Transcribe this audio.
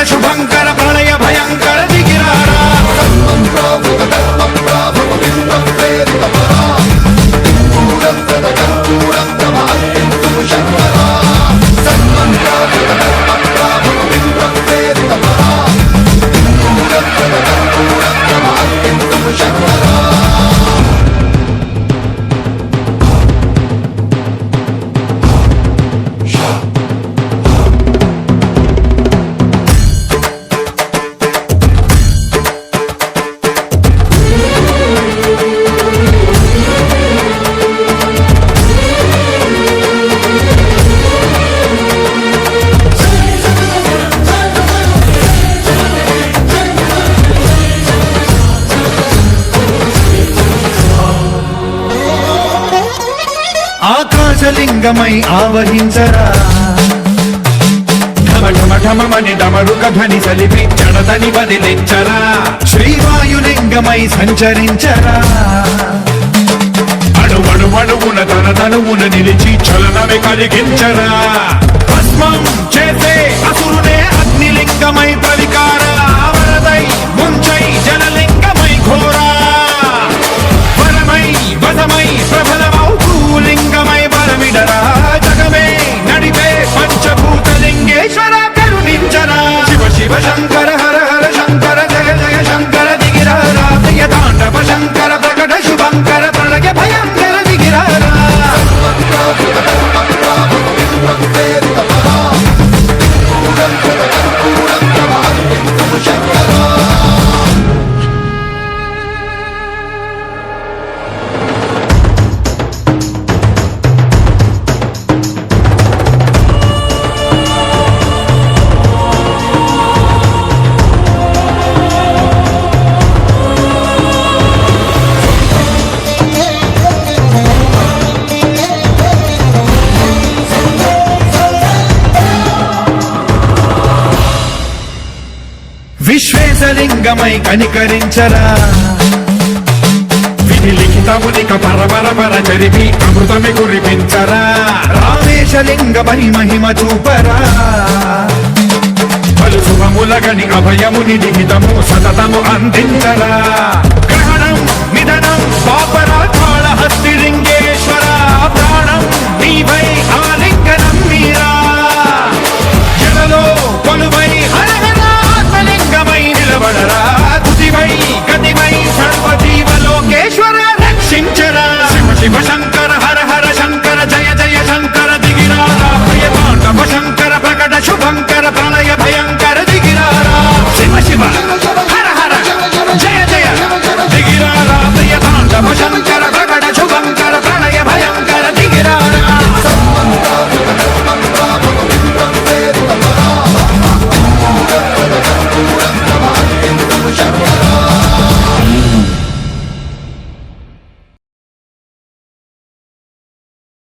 శుభంకర ప్రళయ భయంకర దిగిరారా ఆకాశలింగమై ఆవహించరా ఢమఢమఢమని డమరుక ధ్వని సలిపి జడదని వదిలించరా శ్రీవాయులింగమై సంచరించరా అణువణువున తన తనువున నిలిచి చలనమే కలిగించరా భస్మం చేసే అసురునే అగ్నిలింగమై ప్రవికార వరదై ముంచై జలలింగమై ఘోరా వరమై వదమై ప్రబలమౌ భూలింగమై బలమిడరా జగమే నడిపే పంచభూతలింగేశ్వర కరుణించరా శివ శివ శంకర హర హర శంకర జయ జయ శంకర దిగిరారా ప్రియ తాండవ శంకర ప్రకట శుభంకర ప్రళయ భయంకర దిగిరారా విశ్వేశలింగమై కనికరించరా విధి లిఖితమునిక పరపర జరిపి అమృతమి కురిపించరా రామేశలింగమై మహిమ చూపరా పలు శుభములగని అభయముని లిఖితము సతతము అందించరా గ్రహణం నిధనం పాపరా కాళహస్తి లింగే